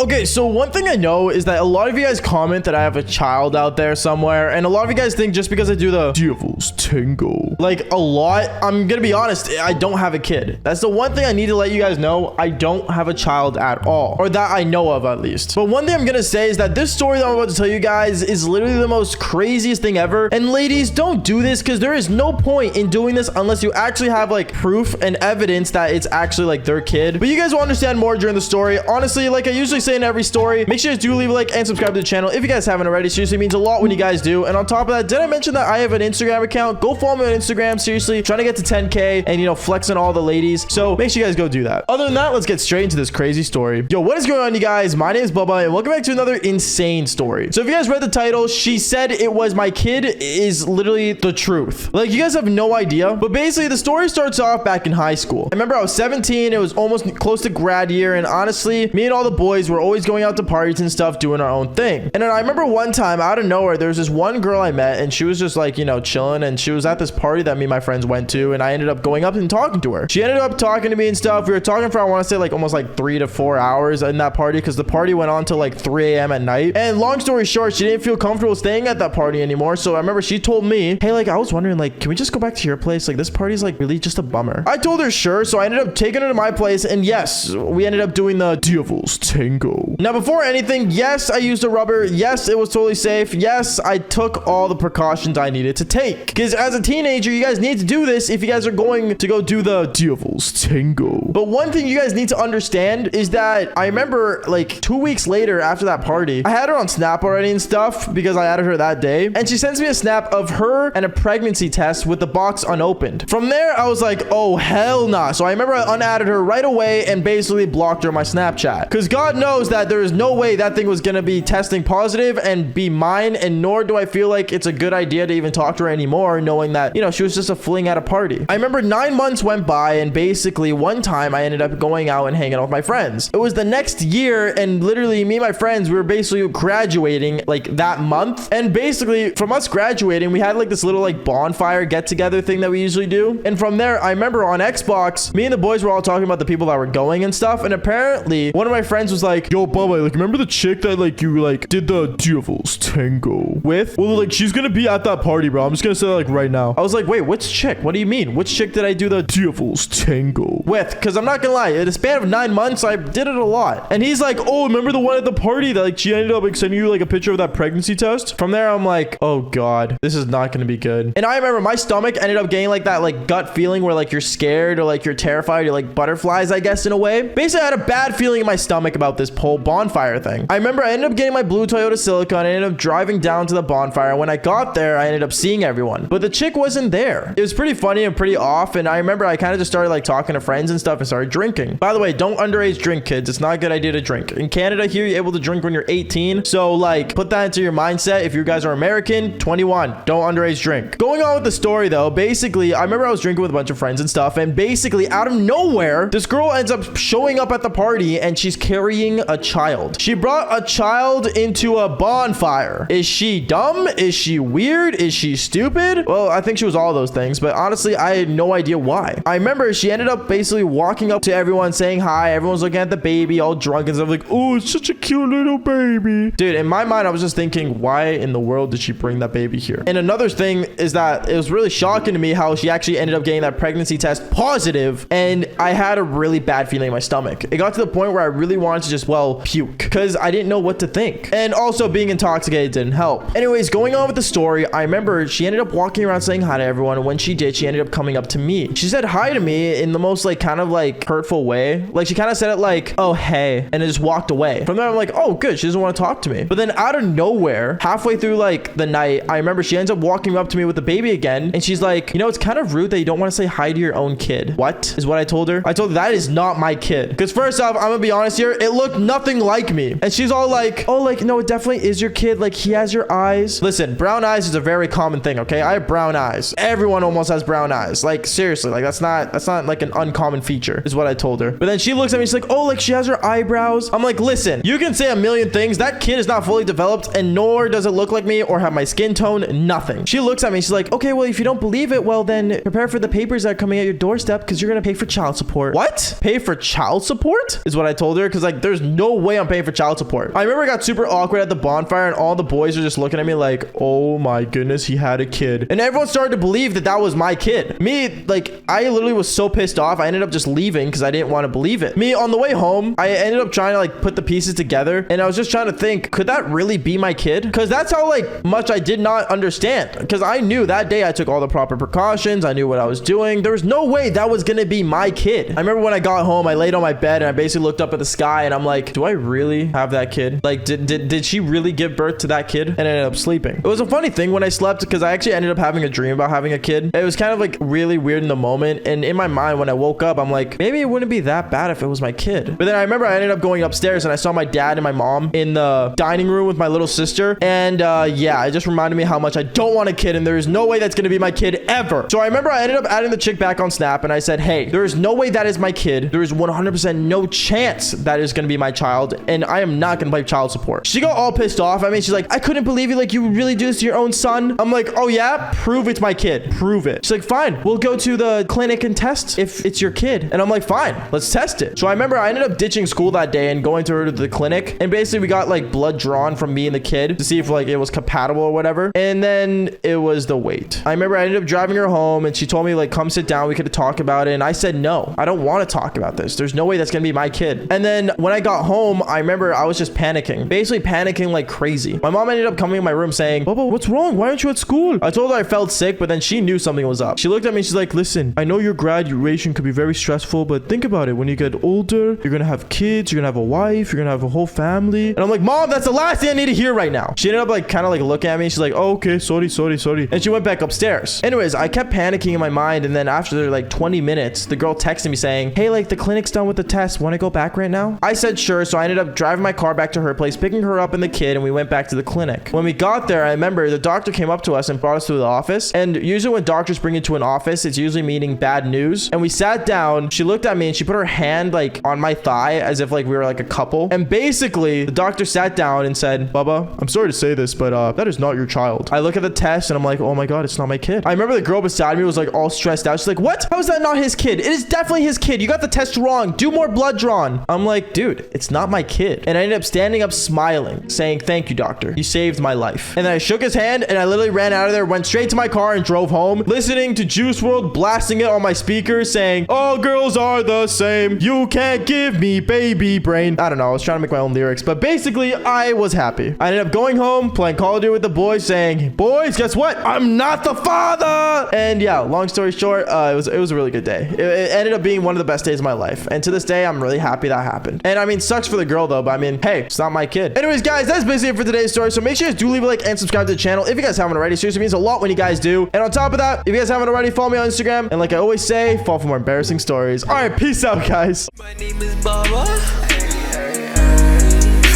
Okay, so one thing I know is that a lot of you guys comment that I have a child out there somewhere, and a lot of you guys think just because I do the devil's tango, like a lot, I'm gonna be honest, I don't have a kid. That's the one thing I need to let you guys know. I don't have a child at all, or that I know of at least. But one thing I'm gonna say is that this story that I'm about to tell you guys is literally the most craziest thing ever. And ladies, don't do this, because there is no point in doing this unless you actually have like proof and evidence that it's actually like their kid. But you guys will understand more during the story. Honestly, like I usually say in every story, make sure you do leave a like and subscribe to the channel if you guys haven't already. Seriously, it means a lot when you guys do. And on top of that, did I mention that I have an Instagram account? Go follow me on Instagram. Seriously, trying to get to 10K and, you know, flexing all the ladies. So make sure you guys go do that. Other than that, let's get straight into this crazy story. Yo, what is going on, you guys? My name is Bubba, and welcome back to another insane story. So if you guys read the title, she said it was my kid is literally the truth. Like, you guys have no idea. But basically, the story starts off back in high school. I remember I was 17. It was almost close to grad year. And honestly, me and all the boys were always going out to parties and stuff, doing our own thing. And then I remember one time out of nowhere, there was this one girl I met, and she was just like, you know, chilling. And she was at this party that me and my friends went to. And I ended up going up and talking to her. She ended up talking to me and stuff. We were talking for, I want to say, like almost like 3 to 4 hours in that party, because the party went on till like 3 a.m. at night. And long story short, she didn't feel comfortable staying at that party anymore. So I remember she told me, hey, like I was wondering, like, can we just go back to your place? Like, this party's like really just a bummer. I told her sure. So I ended up taking her to my place, and yes, we ended up doing the devil's tango. Now, before anything, yes, I used a rubber. Yes, it was totally safe. Yes, I took all the precautions I needed to take, because as a teenager, you guys need to do this if you guys are going to go do the devil's tango. But one thing you guys need to understand is that I remember like 2 weeks later after that party, I had her on Snap already and stuff because I added her that day, and she sends me a snap of her and a pregnancy test with the box unopened. From there, I was like, oh hell nah. So I remember I unadded her right away and basically blocked her on my Snapchat, because God knows that there is no way that thing was gonna be testing positive and be mine, and nor do I feel like it's a good idea to even talk to her anymore, knowing that, you know, she was just a fling at a party. I remember 9 months went by, and basically one time I ended up going out and hanging out with my friends. It was the next year, and literally me and my friends, we were basically graduating like that month. And basically from us graduating, we had like this little like bonfire get together thing that we usually do. And from there, I remember on Xbox, me and the boys were all talking about the people that were going and stuff. And apparently one of my friends was like, yo, Bubba, like, remember the chick that like you like did the devil's tango with? Well, like, she's gonna be at that party, bro. I'm just gonna say that like right now. I was like, wait, which chick? What do you mean? Which chick did I do the devil's tango with? Because I'm not gonna lie, in a span of 9 months, I did it a lot. And he's like, oh, remember the one at the party that like she ended up like sending you like a picture of that pregnancy test? From there, I'm like, oh God, this is not gonna be good. And I remember my stomach ended up getting like that like gut feeling where like you're scared or like you're terrified, you're like butterflies, I guess, in a way. Basically, I had a bad feeling in my stomach about this whole bonfire thing. I remember I ended up getting my blue Toyota Silicon. I ended up driving down to the bonfire. When I got there, I ended up seeing everyone, but the chick wasn't there. It was pretty funny and pretty off. And I remember I kind of just started like talking to friends and stuff and started drinking. By the way, don't underage drink, kids. It's not a good idea to drink. In Canada here, you're able to drink when you're 18. So like put that into your mindset. If you guys are American, 21, don't underage drink. Going on with the story though, basically, I remember I was drinking with a bunch of friends and stuff, and basically out of nowhere, this girl ends up showing up at the party, and she's carrying a child. She brought a child into a bonfire. Is she dumb? Is she weird? Is she stupid? Well, I think she was all those things, but honestly, I had no idea why. I remember she ended up basically walking up to everyone saying hi. Everyone's looking at the baby all drunk and stuff, like, oh, it's such a cute little baby. Dude, in my mind, I was just thinking, why in the world did she bring that baby here? And another thing is that it was really shocking to me how she actually ended up getting that pregnancy test positive, and I had a really bad feeling in my stomach. It got to the point where I really wanted to just, well, puke, because I didn't know what to think. And also being intoxicated didn't help. Anyways, going on with the story, I remember she ended up walking around saying hi to everyone, and when she did, she ended up coming up to me. She said hi to me in the most like kind of like hurtful way. Like she kind of said it like, oh, hey, and it just walked away. From there, I'm like, oh, good, she doesn't want to talk to me. But then out of nowhere, halfway through like the night, I remember she ends up walking up to me with the baby again, and she's like, you know, it's kind of rude that you don't want to say hi to your own kid. What is what I told her? I told her that is not my kid. Because first off, I'm gonna be honest here, it looked nothing like me. And she's all like, oh, like, no, it definitely is your kid. Like, he has your eyes. Listen, brown eyes is a very common thing, okay? I have brown eyes. Everyone almost has brown eyes. Like, seriously, like, that's not like an uncommon feature, is what I told her. But then she looks at me, she's like, oh, like, she has her eyebrows. I'm like, listen, you can say a million things. That kid is not fully developed, and nor does it look like me or have my skin tone, nothing. She looks at me, she's like, okay, well, if you don't believe it, well, then prepare for the papers that are coming at your doorstep, because you're gonna pay for child support. What? Pay for child support? Is what I told her, because, like, there's no way I'm paying for child support. I remember it got super awkward at the bonfire and all the boys were just looking at me like, oh my goodness, he had a kid. And everyone started to believe that that was my kid. Me, like, I literally was so pissed off. I ended up just leaving because I didn't want to believe it. Me, on the way home, I ended up trying to like put the pieces together, and I was just trying to think, could that really be my kid? Because that's how like much I did not understand. Because I knew that day I took all the proper precautions. I knew what I was doing. There was no way that was gonna be my kid. I remember when I got home, I laid on my bed and I basically looked up at the sky and I'm like, do I really have that kid? Like, did she really give birth to that kid? And I ended up sleeping. It was a funny thing when I slept because I actually ended up having a dream about having a kid. It was kind of like really weird in the moment, and in my mind when I woke up, I'm like, maybe it wouldn't be that bad if it was my kid. But then I remember I ended up going upstairs and I saw my dad and my mom in the dining room with my little sister, and yeah, it just reminded me how much I don't want a kid, and there is no way that's gonna be my kid ever. So I remember I ended up adding the chick back on Snap, and I said, hey, there is no way that is my kid. There is 100% no chance that is gonna be my child, and I am not gonna pay child support. She got all pissed off. I mean, she's like, I couldn't believe you, like, you would really do this to your own son. I'm like, oh yeah, prove it's my kid, prove it. She's like, fine, we'll go to the clinic and test if it's your kid. And I'm like, fine, let's test it. So I remember I ended up ditching school that day and going to her to the clinic, and basically we got like blood drawn from me and the kid to see if like it was compatible or whatever, and then it was the wait. I remember I ended up driving her home, and she told me like, come sit down, we could talk about it, and I said, no, I don't want to talk about this. There's no way that's gonna be my kid. And then when I got home, I remember I was just panicking, basically panicking like crazy. My mom ended up coming in my room saying, Bubba, what's wrong? Why aren't you at school? I told her I felt sick, but then she knew something was up. She looked at me, she's like, listen, I know your graduation could be very stressful, but think about it. When you get older, you're gonna have kids, you're gonna have a wife, you're gonna have a whole family. And I'm like, mom, that's the last thing I need to hear right now. She ended up like kind of like looking at me. She's like, oh, okay, sorry. And she went back upstairs. Anyways, I kept panicking in my mind, and then after like 20 minutes, the girl texted me saying, hey, like the clinic's done with the test. Want to go back right now? I said sure. So I ended up driving my car back to her place, picking her up and the kid, and we went back to the clinic. When we got there, I remember the doctor came up to us and brought us to the office. And usually when doctors bring you to an office, it's usually meaning bad news. And we sat down. She looked at me and she put her hand like on my thigh as if like we were like a couple. And basically the doctor sat down and said, Bubba, I'm sorry to say this, but that is not your child. I look at the test and I'm like, oh my God, it's not my kid. I remember the girl beside me was like all stressed out. She's like, what? How is that not his kid? It is definitely his kid. You got the test wrong. Do more blood drawn. I'm like, dude, it's not my kid. And I ended up standing up smiling, saying, thank you, doctor. You saved my life. And then I shook his hand and I literally ran out of there, went straight to my car and drove home, listening to Juice WRLD, blasting it on my speakers, saying, all girls are the same. You can't give me baby brain. I don't know. I was trying to make my own lyrics, but basically I was happy. I ended up going home, playing Call of Duty with the boys, saying, boys, guess what? I'm not the father. And yeah, long story short, it was a really good day. It ended up being one of the best days of my life. And to this day, I'm really happy that happened. And I mean, sucks for the girl though, but I mean, hey, it's not my kid. Anyways, guys, that's basically it for today's story. So make sure you guys do leave a like and subscribe to the channel if you guys haven't already. Seriously, it means a lot when you guys do. And on top of that, if you guys haven't already, follow me on Instagram. And like I always say, follow for more embarrassing stories. All right, peace out, guys. My name is Baba.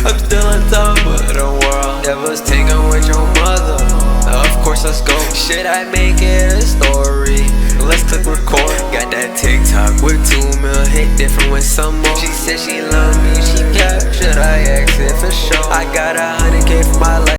I'm still on top of the world. Never's taken with your mother. Of course, let's go. Should I make it a story? Let's click record. Got that TikTok with 2 mil, hit different with some more. She said she loved me, she kept. Should I exit for sure? I got 100K for my life.